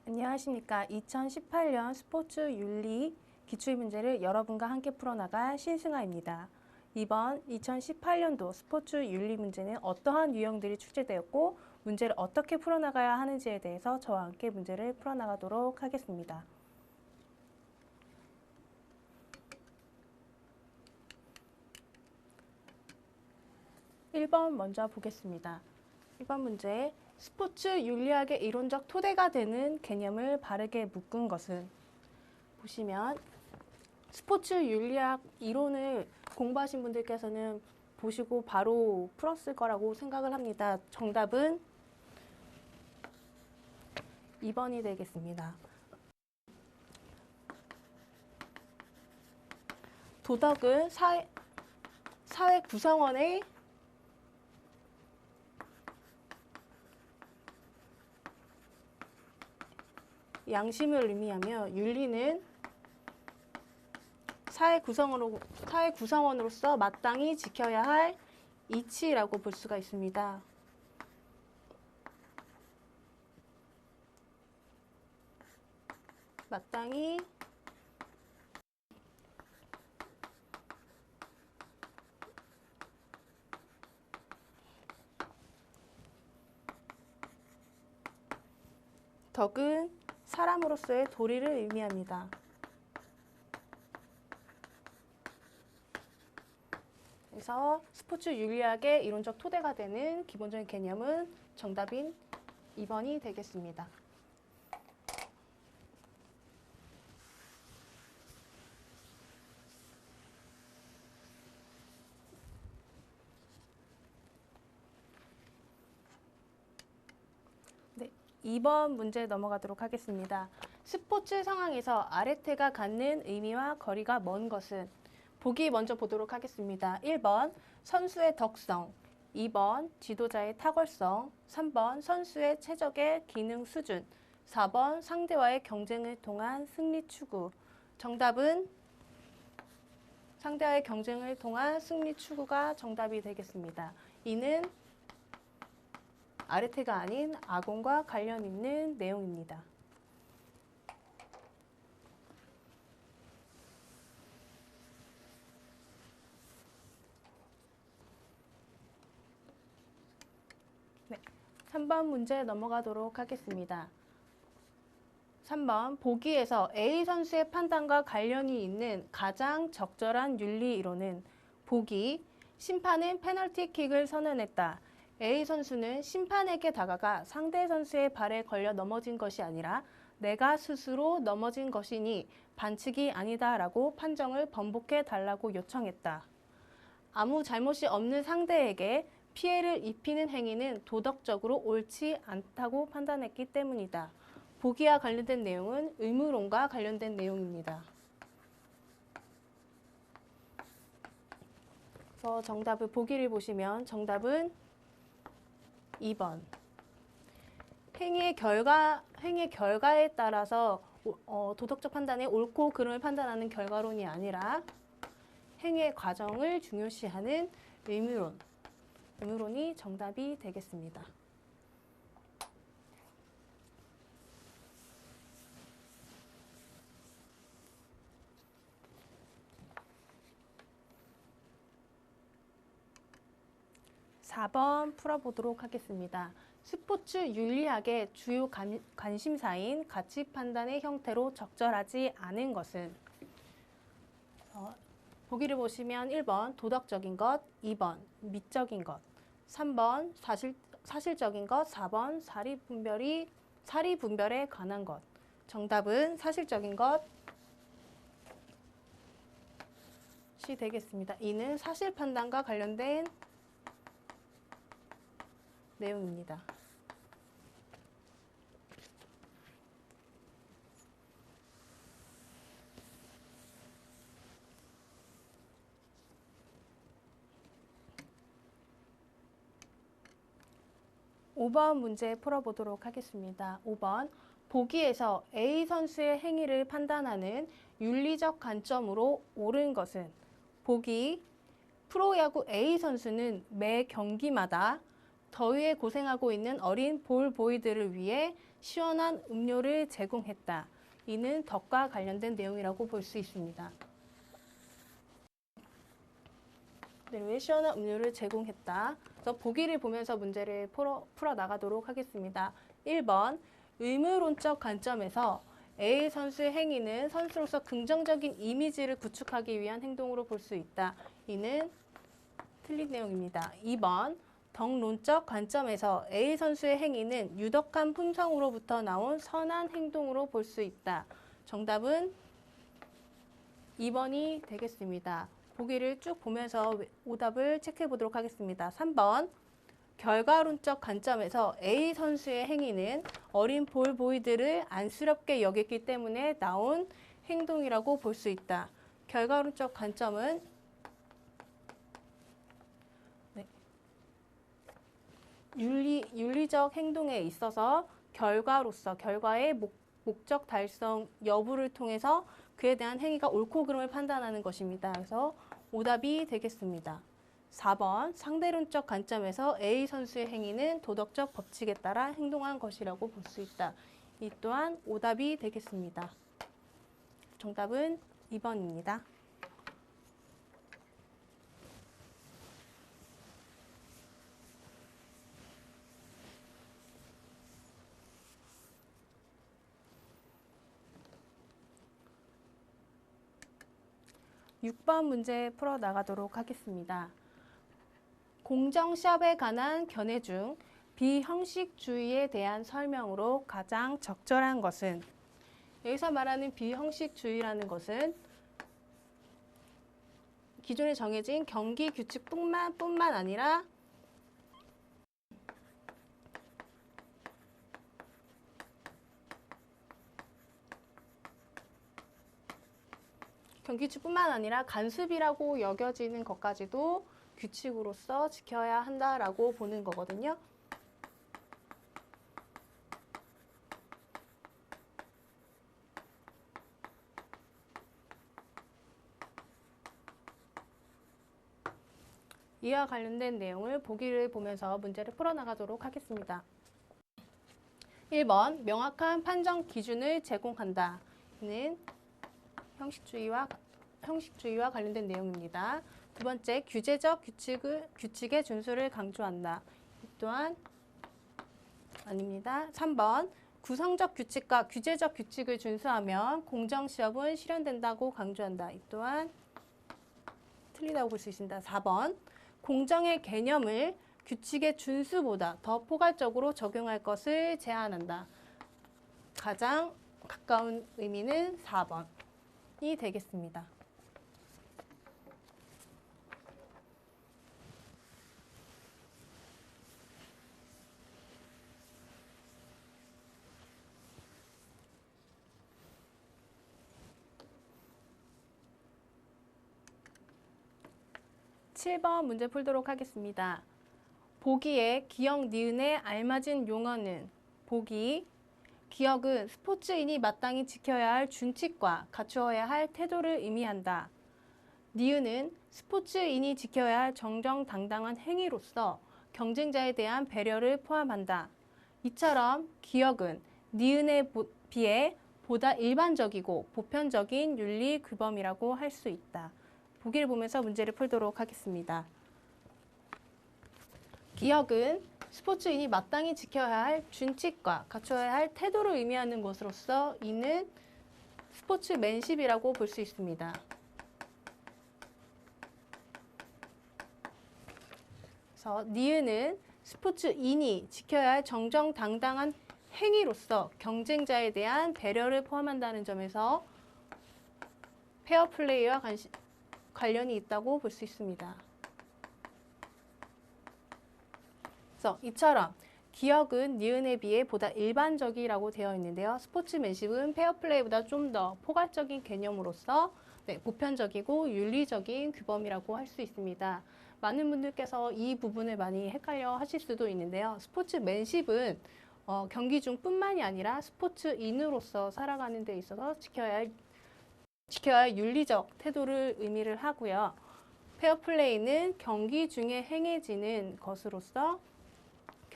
안녕하십니까. 2018년 스포츠 윤리 기출문제를 여러분과 함께 풀어나갈 신승아입니다. 이번 2018년도 스포츠 윤리 문제는 어떠한 유형들이 출제되었고 문제를 어떻게 풀어나가야 하는지에 대해서 저와 함께 문제를 풀어나가도록 하겠습니다. 1번 먼저 보겠습니다. 1번 문제, 스포츠 윤리학의 이론적 토대가 되는 개념을 바르게 묶은 것은? 보시면 스포츠 윤리학 이론을 공부하신 분들께서는 보시고 바로 풀었을 거라고 생각을 합니다. 정답은 2번이 되겠습니다. 도덕은 사회 구성원의 양심을 의미하며 윤리는 사회 구성원으로서 마땅히 지켜야 할 이치라고 볼 수가 있습니다. 마땅히 덕은 사람으로서의 도리를 의미합니다. 그래서 스포츠 윤리학의 이론적 토대가 되는 기본적인 개념은 정답인 2번이 되겠습니다. 네, 2번 문제 넘어가도록 하겠습니다. 스포츠 상황에서 아레테가 갖는 의미와 거리가 먼 것은? 보기 먼저 보도록 하겠습니다. 1번 선수의 덕성, 2번 지도자의 탁월성, 3번 선수의 최적의 기능 수준, 4번 상대와의 경쟁을 통한 승리 추구. 정답은 상대와의 경쟁을 통한 승리 추구가 정답이 되겠습니다. 이는 아레테가 아닌 아곤과 관련 있는 내용입니다. 네, 3번 문제 넘어가도록 하겠습니다. 3번 보기에서 A 선수의 판단과 관련이 있는 가장 적절한 윤리 이론은? 보기, 심판은 페널티킥을 선언했다. A 선수는 심판에게 다가가 상대 선수의 발에 걸려 넘어진 것이 아니라 내가 스스로 넘어진 것이니 반칙이 아니다 라고 판정을 번복해 달라고 요청했다. 아무 잘못이 없는 상대에게 피해를 입히는 행위는 도덕적으로 옳지 않다고 판단했기 때문이다. 보기와 관련된 내용은 의무론과 관련된 내용입니다. 그래서 정답을 보기를 보시면 정답은 2번. 행위의 결과에 따라서 도덕적 판단에 옳고 그름을 판단하는 결과론이 아니라 행위의 과정을 중요시하는 의무론이 정답이 되겠습니다. (4번) 풀어보도록 하겠습니다. 스포츠 윤리학의 주요 관심사인 가치 판단의 형태로 적절하지 않은 것은? 보기를 보시면 1번 도덕적인 것, 2번 미적인 것, 3번 사실적인 것, 4번 사리분별에 관한 것. 정답은 사실적인 것이 되겠습니다. 이는 사실 판단과 관련된 내용입니다. (5번) 문제 풀어보도록 하겠습니다. 5번 보기에서 A 선수의 행위를 판단하는 윤리적 관점으로 옳은 것은? 보기 프로야구 A 선수는 매 경기마다 더위에 고생하고 있는 어린 볼보이들을 위해 시원한 음료를 제공했다. 이는 덕과 관련된 내용이라고 볼 수 있습니다. 네, 왜 시원한 음료를 제공했다. 그래서 보기를 보면서 문제를 풀어 나가도록 하겠습니다. 1번, 의무론적 관점에서 A 선수의 행위는 선수로서 긍정적인 이미지를 구축하기 위한 행동으로 볼 수 있다. 이는 틀린 내용입니다. 2번, 덕론적 관점에서 A 선수의 행위는 유덕한 품성으로부터 나온 선한 행동으로 볼 수 있다. 정답은 2번이 되겠습니다. 보기를 쭉 보면서 오답을 체크해 보도록 하겠습니다. 3번, 결과론적 관점에서 A 선수의 행위는 어린 볼보이들을 안쓰럽게 여겼기 때문에 나온 행동이라고 볼 수 있다. 결과론적 관점은 윤리적 행동에 있어서 결과의 목적 달성 여부를 통해서 그에 대한 행위가 옳고 그름을 판단하는 것입니다. 그래서 오답이 되겠습니다. 4번, 상대론적 관점에서 A 선수의 행위는 도덕적 법칙에 따라 행동한 것이라고 볼 수 있다. 이 또한 오답이 되겠습니다. 정답은 2번입니다. 6번 문제 풀어 나가도록 하겠습니다. 공정시험에 관한 견해 중 비형식주의에 대한 설명으로 가장 적절한 것은, 여기서 말하는 비형식주의라는 것은 기존에 정해진 경기 규칙뿐만 아니라 경기규칙뿐만 아니라 간습이라고 여겨지는 것까지도 규칙으로서 지켜야 한다라고 보는 거거든요. 이와 관련된 내용을 보기를 보면서 문제를 풀어나가도록 하겠습니다. 1번, 명확한 판정 기준을 제공한다. 는 형식주의와 관련된 내용입니다. 두 번째, 규제적 규칙의 준수를 강조한다. 이 또한 아닙니다. 3번, 구성적 규칙과 규제적 규칙을 준수하면 공정시험은 실현된다고 강조한다. 이 또한 틀리다고 볼 수 있습니다. 4번, 공정의 개념을 규칙의 준수보다 더 포괄적으로 적용할 것을 제한한다. 가장 가까운 의미는 4번이 되겠습니다. (7번) 문제 풀도록 하겠습니다. 보기에 기역, 니은에 알맞은 용어는 보기, 기역은 스포츠인이 마땅히 지켜야 할 준칙과 갖추어야 할 태도를 의미한다. 니은은 스포츠인이 지켜야 할 정정당당한 행위로서 경쟁자에 대한 배려를 포함한다. 이처럼 기역은 니은에 비해 보다 일반적이고 보편적인 윤리 규범이라고 할 수 있다. 보기를 보면서 문제를 풀도록 하겠습니다. 기역은 스포츠인이 마땅히 지켜야 할 준칙과 갖춰야 할 태도를 의미하는 것으로서 이는 스포츠맨십이라고 볼 수 있습니다. 그래서 니은은 스포츠인이 지켜야 할 정정당당한 행위로서 경쟁자에 대한 배려를 포함한다는 점에서 페어플레이와 관련이 있다고 볼 수 있습니다. 그래서 이처럼 기역은 니은에 비해 보다 일반적이라고 되어 있는데요. 스포츠맨십은 페어플레이보다 좀 더 포괄적인 개념으로서 보편적이고 윤리적인 규범이라고 할 수 있습니다. 많은 분들께서 이 부분을 많이 헷갈려 하실 수도 있는데요. 스포츠맨십은 경기 중뿐만이 아니라 스포츠인으로서 살아가는 데 있어서 지켜야 할 윤리적 태도를 의미를 하고요. 페어플레이는 경기 중에 행해지는 것으로서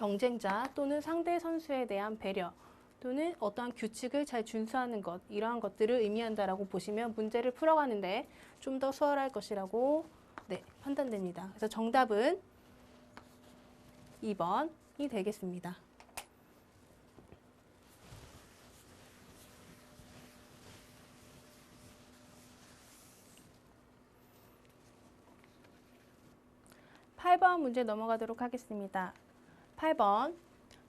경쟁자 또는 상대 선수에 대한 배려 또는 어떠한 규칙을 잘 준수하는 것, 이러한 것들을 의미한다라고 보시면 문제를 풀어가는데 좀 더 수월할 것이라고 판단됩니다. 그래서 정답은 2번이 되겠습니다. (8번) 문제 넘어가도록 하겠습니다. 8번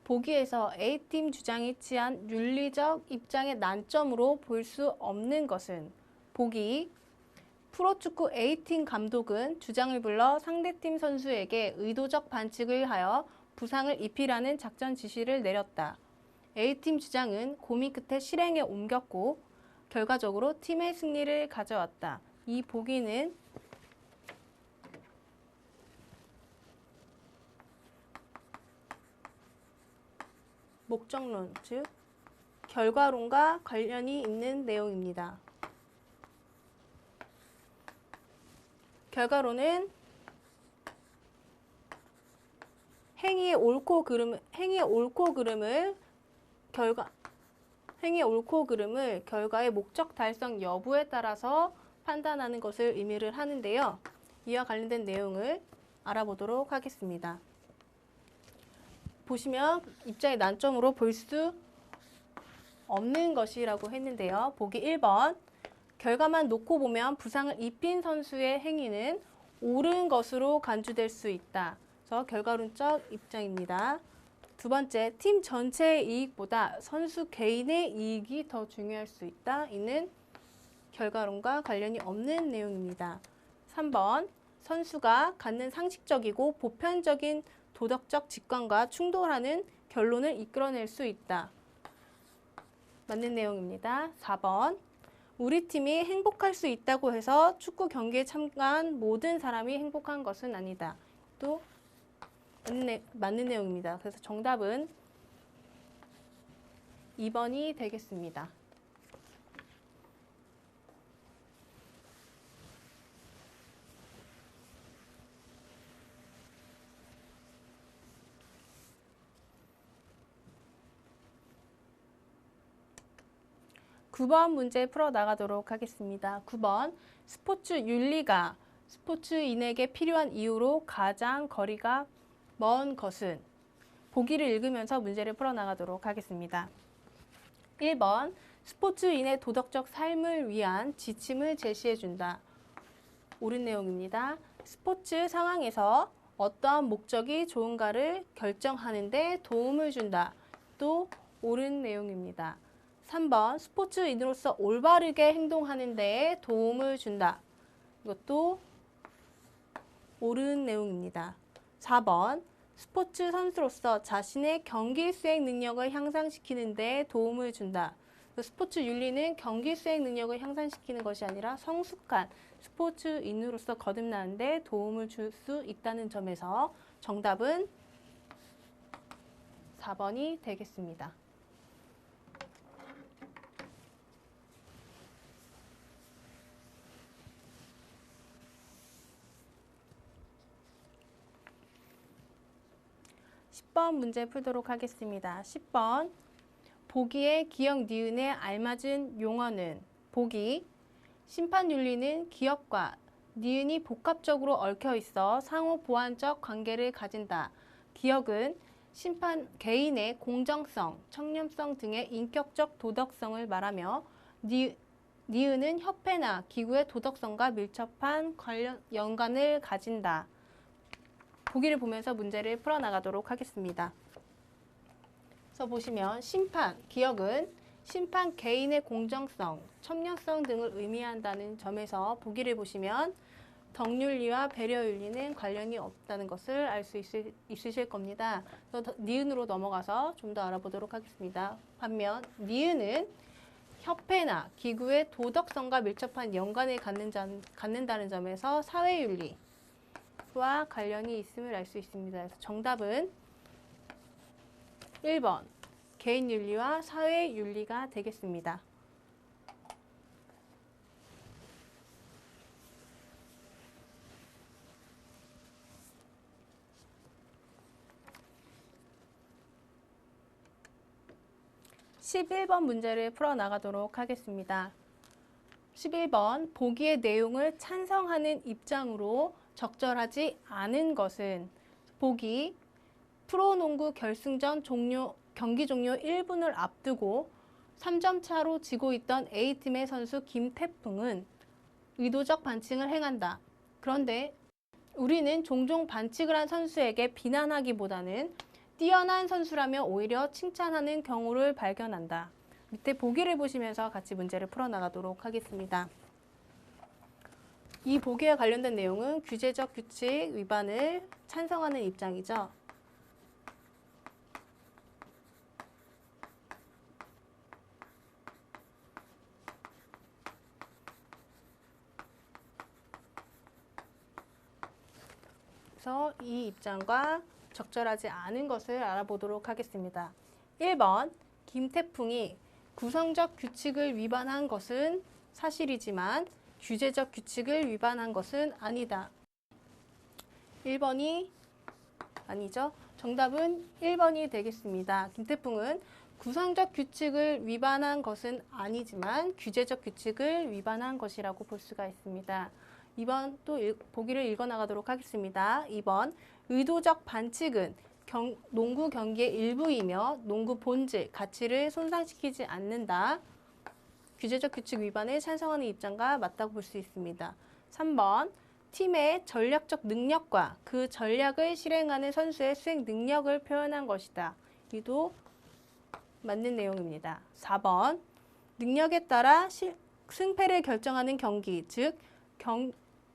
보기에서 A팀 주장이 취한 윤리적 입장의 난점으로 볼 수 없는 것은 보기 프로축구 A팀 감독은 주장을 불러 상대팀 선수에게 의도적 반칙을 하여 부상을 입히라는 작전 지시를 내렸다. A팀 주장은 고민 끝에 실행에 옮겼고 결과적으로 팀의 승리를 가져왔다. 이 보기는 목적론, 즉 결과론과 관련이 있는 내용입니다. 결과론은 행위의 옳고 그름을 결과의 목적 달성 여부에 따라서 판단하는 것을 의미를 하는데요. 이와 관련된 내용을 알아보도록 하겠습니다. 보시면 입장의 난점으로 볼 수 없는 것이라고 했는데요. 보기 1번 결과만 놓고 보면 부상을 입힌 선수의 행위는 옳은 것으로 간주될 수 있다. 그래서 결과론적 입장입니다. 두 번째, 팀 전체의 이익보다 선수 개인의 이익이 더 중요할 수 있다. 이는 결과론과 관련이 없는 내용입니다. 3번, 선수가 갖는 상식적이고 보편적인 도덕적 직관과 충돌하는 결론을 이끌어낼 수 있다. 맞는 내용입니다. 4번, 우리 팀이 행복할 수 있다고 해서 축구 경기에 참가한 모든 사람이 행복한 것은 아니다. 또 맞는 내용입니다. 그래서 정답은 2번이 되겠습니다. (9번) 문제 풀어나가도록 하겠습니다. 9번 스포츠 윤리가 스포츠인에게 필요한 이유로 가장 거리가 먼 것은 보기를 읽으면서 문제를 풀어나가도록 하겠습니다. 1번 스포츠인의 도덕적 삶을 위한 지침을 제시해준다. 옳은 내용입니다. 스포츠 상황에서 어떠한 목적이 좋은가를 결정하는 데 도움을 준다. 또 옳은 내용입니다. 3번 스포츠인으로서 올바르게 행동하는 데 도움을 준다. 이것도 옳은 내용입니다. 4번 스포츠 선수로서 자신의 경기 수행 능력을 향상시키는 데 도움을 준다. 스포츠 윤리는 경기 수행 능력을 향상시키는 것이 아니라 성숙한 스포츠인으로서 거듭나는 데 도움을 줄 수 있다는 점에서 정답은 4번이 되겠습니다. (10번) 문제 풀도록 하겠습니다. 10번 보기의 기역 니은에 알맞은 용어는 보기 심판윤리는 기역과 니은이 복합적으로 얽혀 있어 상호 보완적 관계를 가진다. 기역은 개인의 공정성, 청렴성 등의 인격적 도덕성을 말하며 니은은 협회나 기구의 도덕성과 밀접한 연관을 가진다. 보기를 보면서 문제를 풀어나가도록 하겠습니다. 그래서 보시면 기역은 심판 개인의 공정성, 청렴성 등을 의미한다는 점에서 보기를 보시면 덕윤리와 배려윤리는 관련이 없다는 것을 알 수 있으실 겁니다. 그래서 니은으로 넘어가서 좀 더 알아보도록 하겠습니다. 반면 니은은 협회나 기구의 도덕성과 밀접한 연관을 갖는다는 점에서 사회윤리 와 관련이 있음을 알 수 있습니다. 그래서 정답은 1번 개인윤리와 사회윤리가 되겠습니다. 11번 문제를 풀어나가도록 하겠습니다. 11번 보기의 내용을 찬성하는 입장으로 적절하지 않은 것은 보기 프로농구 결승전 경기 종료 1분을 앞두고 3점 차로 지고 있던 A팀의 선수 김태풍은 의도적 반칙을 행한다. 그런데 우리는 종종 반칙을 한 선수에게 비난하기보다는 뛰어난 선수라며 오히려 칭찬하는 경우를 발견한다. 밑에 보기를 보시면서 같이 문제를 풀어나가도록 하겠습니다. 이 보기와 관련된 내용은 규제적 규칙 위반을 찬성하는 입장이죠. 그래서 이 입장과 적절하지 않은 것을 알아보도록 하겠습니다. 1번, 김태풍이 구성적 규칙을 위반한 것은 사실이지만 규제적 규칙을 위반한 것은 아니다. 1번이 아니죠. 정답은 1번이 되겠습니다. 김태풍은 구성적 규칙을 위반한 것은 아니지만 규제적 규칙을 위반한 것이라고 볼 수가 있습니다. 2번 또 보기를 읽어나가도록 하겠습니다. 2번 의도적 반칙은 농구 경기의 일부이며 농구 본질, 가치를 손상시키지 않는다. 규제적 규칙 위반에 찬성하는 입장과 맞다고 볼 수 있습니다. 3번 팀의 전략적 능력과 그 전략을 실행하는 선수의 수행 능력을 표현한 것이다. 이도 맞는 내용입니다. 4번 능력에 따라 승패를 결정하는 경기, 즉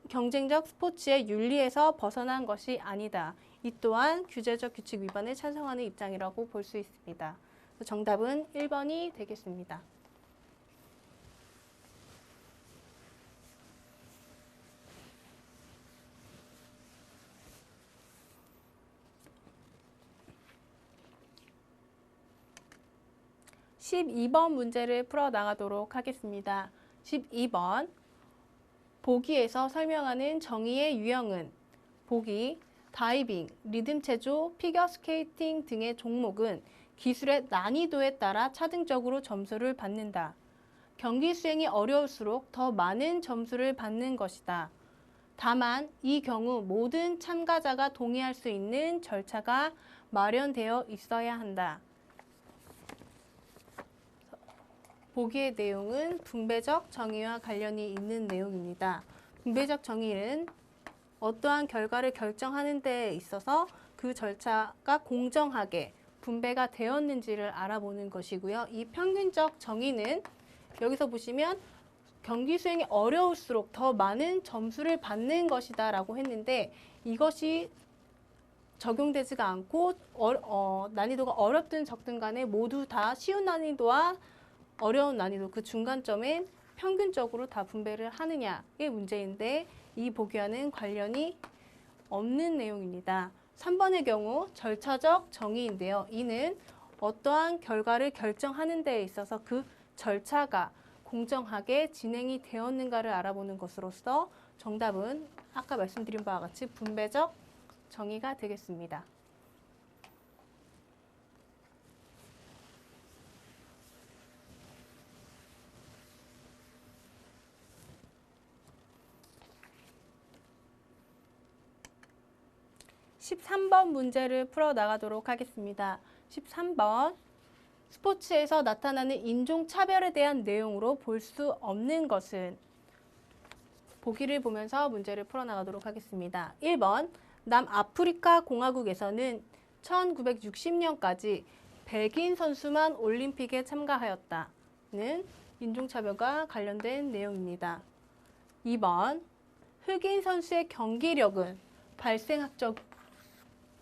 경쟁적 스포츠의 윤리에서 벗어난 것이 아니다. 이 또한 규제적 규칙 위반에 찬성하는 입장이라고 볼 수 있습니다. 정답은 1번이 되겠습니다. (12번) 문제를 풀어나가도록 하겠습니다. 12번 보기에서 설명하는 정의의 유형은 보기 다이빙, 리듬 체조, 피겨스케이팅 등의 종목은 기술의 난이도에 따라 차등적으로 점수를 받는다. 경기 수행이 어려울수록 더 많은 점수를 받는 것이다. 다만 이 경우 모든 참가자가 동의할 수 있는 절차가 마련되어 있어야 한다. 보기의 내용은 분배적 정의와 관련이 있는 내용입니다. 분배적 정의는 어떠한 결과를 결정하는 데 있어서 그 절차가 공정하게 분배가 되었는지를 알아보는 것이고요. 이 평균적 정의는 여기서 보시면 경기 수행이 어려울수록 더 많은 점수를 받는 것이다 라고 했는데 이것이 적용되지가 않고 난이도가 어렵든 적든 간에 모두 다 쉬운 난이도와 어려운 난이도 그 중간점엔 평균적으로 다 분배를 하느냐의 문제인데 이 보기와는 관련이 없는 내용입니다. 3번의 경우 절차적 정의인데요. 이는 어떠한 결과를 결정하는 데 있어서 그 절차가 공정하게 진행이 되었는가를 알아보는 것으로서 정답은 아까 말씀드린 바와 같이 분배적 정의가 되겠습니다. (13번) 문제를 풀어나가도록 하겠습니다. 13번 스포츠에서 나타나는 인종차별에 대한 내용으로 볼 수 없는 것은 보기를 보면서 문제를 풀어나가도록 하겠습니다. 1번 남아프리카 공화국에서는 1960년까지 백인 선수만 올림픽에 참가하였다는 인종차별과 관련된 내용입니다. 2번 흑인 선수의 경기력은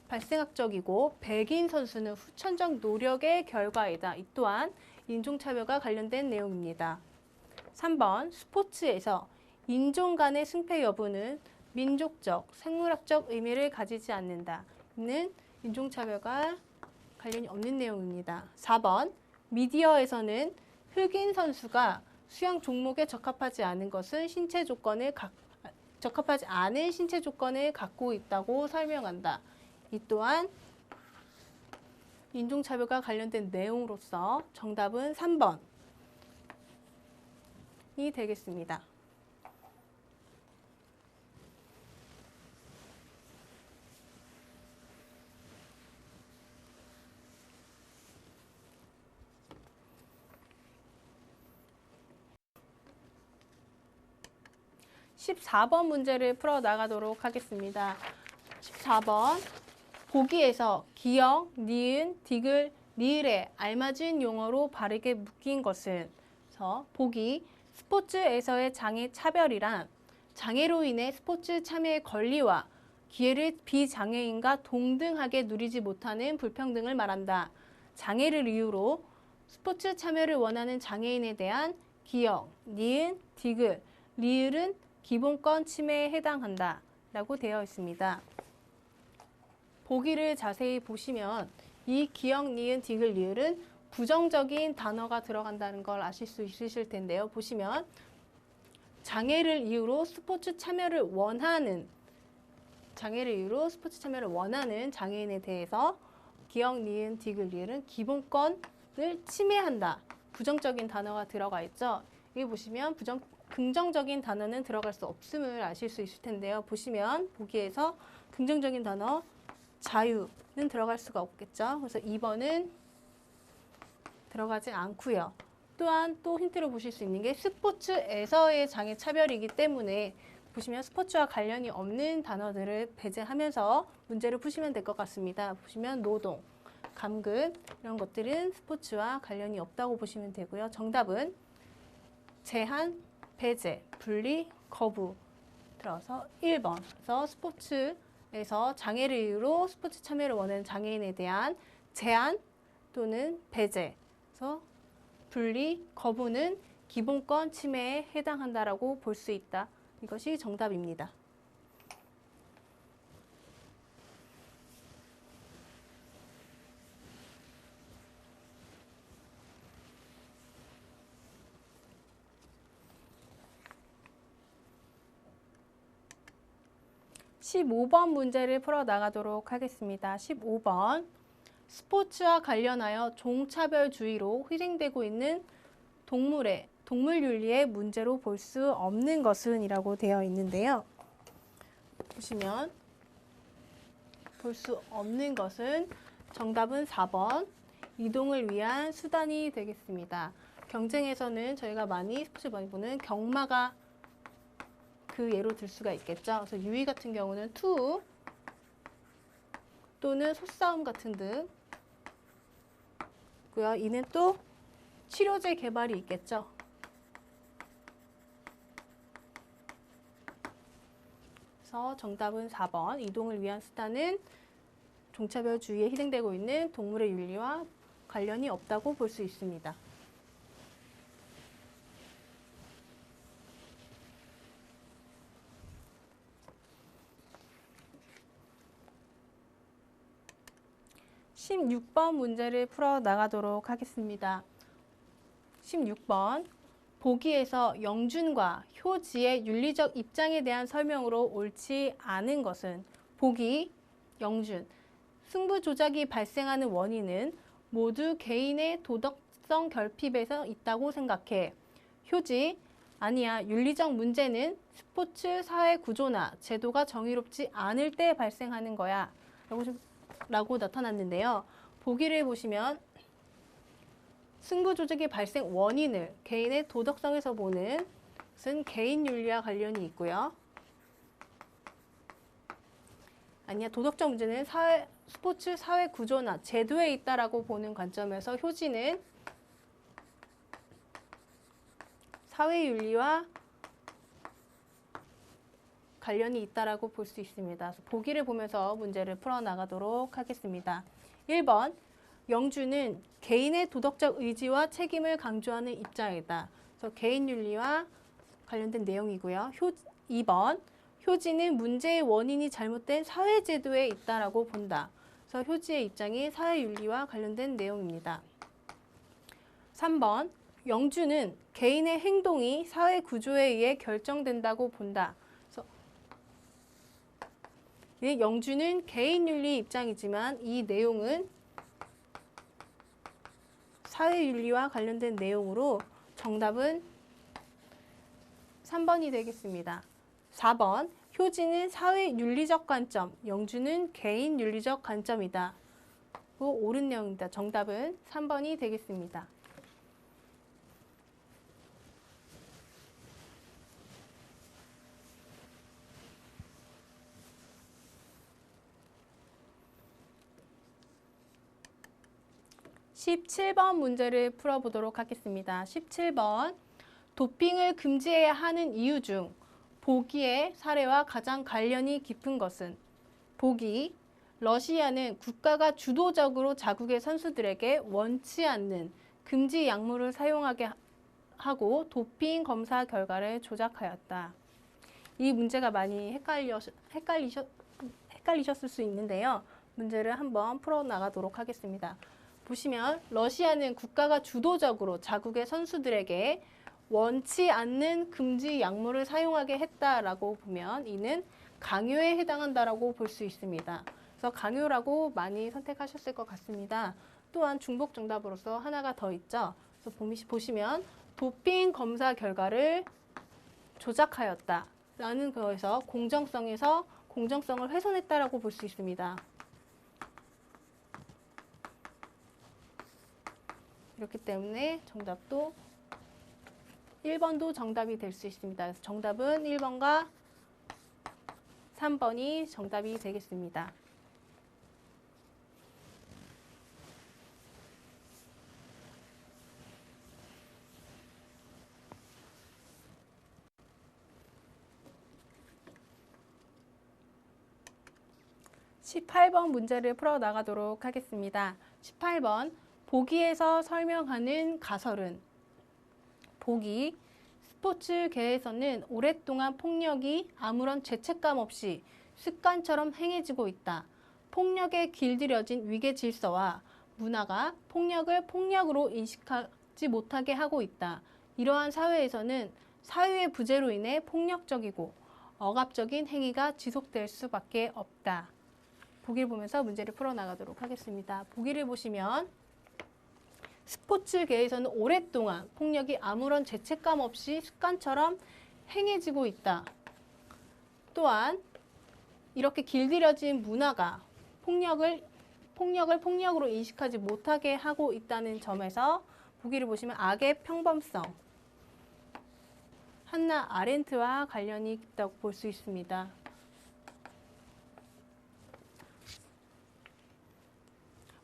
발생학적이고 백인 선수는 후천적 노력의 결과이다. 이 또한 인종차별과 관련된 내용입니다. 3번 스포츠에서 인종 간의 승패 여부는 민족적, 생물학적 의미를 가지지 않는다. 이는 인종차별과 관련이 없는 내용입니다. 4번 미디어에서는 흑인 선수가 수영 종목에 적합하지 않은 것은 적합하지 않은 신체 조건을 갖고 있다고 설명한다. 이 또한 인종차별과 관련된 내용으로서 정답은 3번이 되겠습니다. 14번 문제를 풀어 나가도록 하겠습니다. 14번 보기에서 기역, 니은, 디귿, 리을에 알맞은 용어로 바르게 묶인 것은 보기 스포츠에서의 장애 차별이란 장애로 인해 스포츠 참여의 권리와 기회를 비장애인과 동등하게 누리지 못하는 불평등을 말한다. 장애를 이유로 스포츠 참여를 원하는 장애인에 대한 기역, 니은, 디귿, 리을은 기본권 침해에 해당한다 라고 되어 있습니다. 보기를 자세히 보시면 이 기역, 니은, 디귿, 리을은 부정적인 단어가 들어간다는 걸 아실 수 있으실 텐데요. 보시면 장애를 이유로 스포츠 참여를 원하는 장애인에 대해서 기역, 니은, 디귿, 리을은 기본권을 침해한다. 부정적인 단어가 들어가 있죠. 여기 보시면 긍정적인 단어는 들어갈 수 없음을 아실 수 있을 텐데요. 보시면 보기에서 긍정적인 단어 자유는 들어갈 수가 없겠죠. 그래서 2번은 들어가지 않고요. 또한 또 힌트로 보실 수 있는 게 스포츠에서의 장애 차별이기 때문에 보시면 스포츠와 관련이 없는 단어들을 배제하면서 문제를 푸시면 될 것 같습니다. 보시면 노동, 감금 이런 것들은 스포츠와 관련이 없다고 보시면 되고요. 정답은 제한, 배제, 분리, 거부 들어서 1번. 그래서 스포츠에서 장애를 이유로 스포츠 참여를 원하는 장애인에 대한 제한 또는 배제, 그래서 분리, 거부는 기본권 침해에 해당한다라고 볼 수 있다. 이것이 정답입니다. (15번) 문제를 풀어 나가도록 하겠습니다. 15번 스포츠와 관련하여 종차별주의로 희생되고 있는 동물윤리의 문제로 볼 수 없는 것은 이라고 되어 있는데요. 보시면 볼 수 없는 것은 정답은 4번 이동을 위한 수단이 되겠습니다. 경쟁에서는 저희가 스포츠 많이 보는 경마가 그 예로 들 수가 있겠죠. 그래서 유의 같은 경우는 투 또는 소싸움 같은 등 고요. 이는 또 치료제 개발이 있겠죠. 그래서 정답은 4번 이동을 위한 수단은 종차별주의에 희생되고 있는 동물의 윤리와 관련이 없다고 볼 수 있습니다. (16번) 문제를 풀어 나가도록 하겠습니다. 16번 보기에서 영준과 효지의 윤리적 입장에 대한 설명으로 옳지 않은 것은 보기, 영준, 승부 조작이 발생하는 원인은 모두 개인의 도덕성 결핍에서 있다고 생각해. 효지, 아니야. 윤리적 문제는 스포츠 사회 구조나 제도가 정의롭지 않을 때 발생하는 거야. 라고 나타났는데요. 보기를 보시면 승부 조작의 발생 원인을 개인의 도덕성에서 보는 것은 개인 윤리와 관련이 있고요. 아니야. 도덕적 문제는 스포츠 사회 구조나 제도에 있다라고 보는 관점에서 효지는 사회 윤리와 관련이 있다라고 볼 수 있습니다. 그래서 보기를 보면서 문제를 풀어나가도록 하겠습니다. 1번 영주는 개인의 도덕적 의지와 책임을 강조하는 입장이다. 그래서 개인 윤리와 관련된 내용이고요. 2번 효지는 문제의 원인이 잘못된 사회제도에 있다라고 본다. 그래서 효지의 입장이 사회윤리와 관련된 내용입니다. 3번 영주는 개인의 행동이 사회구조에 의해 결정된다고 본다. 그래서 영주는 개인윤리 입장이지만 이 내용은 사회윤리와 관련된 내용으로 정답은 3번이 되겠습니다. 4번, 효지는 사회윤리적 관점, 영주는 개인윤리적 관점이다. 옳은 내용입니다. 정답은 3번이 되겠습니다. (17번) 문제를 풀어보도록 하겠습니다. 17번, 도핑을 금지해야 하는 이유 중 보기의 사례와 가장 관련이 깊은 것은? 보기, 러시아는 국가가 주도적으로 자국의 선수들에게 원치 않는 금지 약물을 사용하게 하고 도핑 검사 결과를 조작하였다. 이 문제가 많이 헷갈리셨을 수 있는데요. 문제를 한번 풀어나가도록 하겠습니다. 보시면 러시아는 국가가 주도적으로 자국의 선수들에게 원치 않는 금지 약물을 사용하게 했다라고 보면 이는 강요에 해당한다라고 볼 수 있습니다. 그래서 강요라고 많이 선택하셨을 것 같습니다. 또한 중복 정답으로서 하나가 더 있죠. 그래서 보시면 도핑 검사 결과를 조작하였다라는 거에서 공정성을 훼손했다라고 볼 수 있습니다. 이렇기 때문에 정답도 1번도 정답이 될 수 있습니다. 그래서 정답은 1번과 3번이 정답이 되겠습니다. (18번) 문제를 풀어나가도록 하겠습니다. 18번, 보기에서 설명하는 가설은? 보기, 스포츠계에서는 오랫동안 폭력이 아무런 죄책감 없이 습관처럼 행해지고 있다. 폭력에 길들여진 위계 질서와 문화가 폭력을 폭력으로 인식하지 못하게 하고 있다. 이러한 사회에서는 사회의 부재로 인해 폭력적이고 억압적인 행위가 지속될 수밖에 없다. 보기를 보면서 문제를 풀어나가도록 하겠습니다. 보기를 보시면 스포츠계에서는 오랫동안 폭력이 아무런 죄책감 없이 습관처럼 행해지고 있다. 또한 이렇게 길들여진 문화가 폭력을 폭력으로 인식하지 못하게 하고 있다는 점에서 보기를 보시면 악의 평범성, 한나 아렌트와 관련이 있다고 볼 수 있습니다.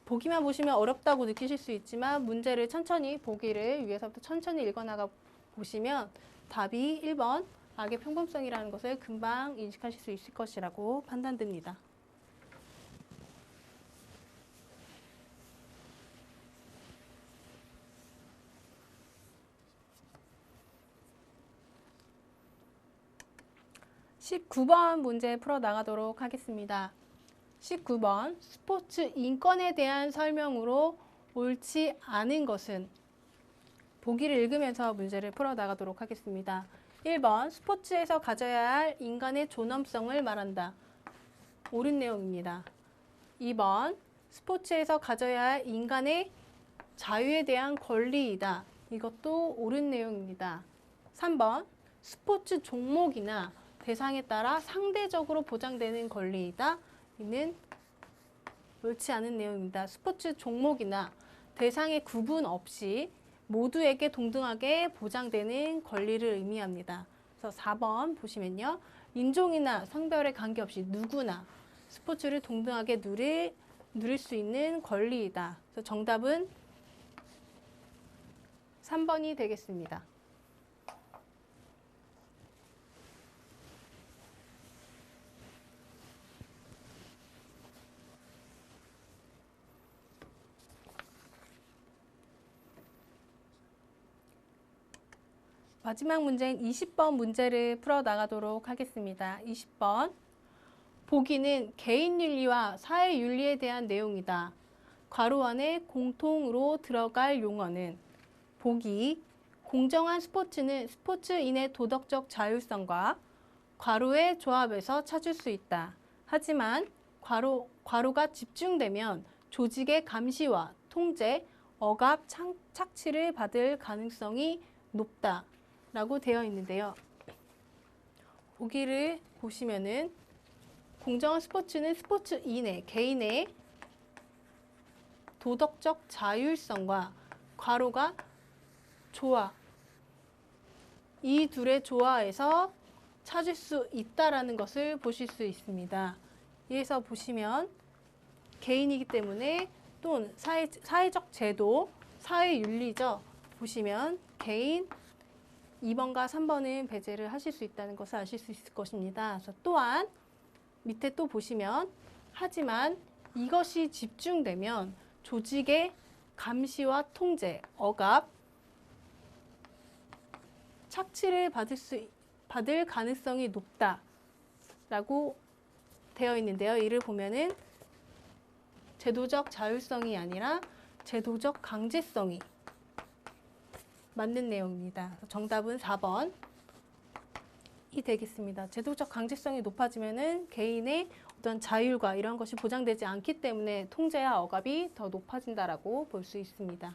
보기만 보시면 어렵다고 느끼실 수 있지만 문제를 천천히 보기를 위해서부터 천천히 읽어나가 보시면 답이 1번 악의 평범성이라는 것을 금방 인식하실 수 있을 것이라고 판단됩니다. (19번) 문제 풀어나가도록 하겠습니다. 19번, 스포츠 인권에 대한 설명으로 옳지 않은 것은? 보기를 읽으면서 문제를 풀어나가도록 하겠습니다. 1번, 스포츠에서 가져야 할 인간의 존엄성을 말한다. 옳은 내용입니다. 2번, 스포츠에서 가져야 할 인간의 자유에 대한 권리이다. 이것도 옳은 내용입니다. 3번, 스포츠 종목이나 대상에 따라 상대적으로 보장되는 권리이다. 이는 옳지 않은 내용입니다. 스포츠 종목이나 대상의 구분 없이 모두에게 동등하게 보장되는 권리를 의미합니다. 그래서 4번 보시면요. 인종이나 성별에 관계없이 누구나 스포츠를 동등하게 누릴 수 있는 권리이다. 그래서 정답은 3번이 되겠습니다. 마지막 문제인 20번 문제를 풀어나가도록 하겠습니다. 20번, 보기는 개인윤리와 사회윤리에 대한 내용이다. 괄호 안에 공통으로 들어갈 용어는? 보기, 공정한 스포츠는 스포츠인의 도덕적 자율성과 괄호의 조합에서 찾을 수 있다. 하지만 괄호가 집중되면 조직의 감시와 통제, 억압 착취를 받을 가능성이 높다라고 되어 있는데요. 보기를 보시면은 공정한 스포츠는 스포츠인의 개인의 도덕적 자율성과 괄호가 조화, 이 둘의 조화에서 찾을 수 있다라는 것을 보실 수 있습니다. 여기서 보시면 개인이기 때문에 또는 사회적 제도, 사회윤리죠. 보시면 개인 2번과 3번은 배제를 하실 수 있다는 것을 아실 수 있을 것입니다. 그래서 또한 밑에 또 보시면 하지만 이것이 집중되면 조직의 감시와 통제, 억압, 착취를 받을 가능성이 높다라고 되어 있는데요. 이를 보면은 제도적 자율성이 아니라 제도적 강제성이 맞는 내용입니다. 정답은 4번이 되겠습니다. 제도적 강제성이 높아지면은 개인의 어떤 자율과 이런 것이 보장되지 않기 때문에 통제와 억압이 더 높아진다라고 볼 수 있습니다.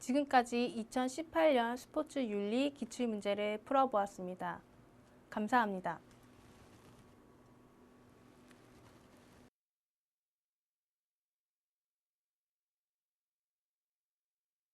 지금까지 2018년 스포츠 윤리 기출문제를 풀어보았습니다. 감사합니다.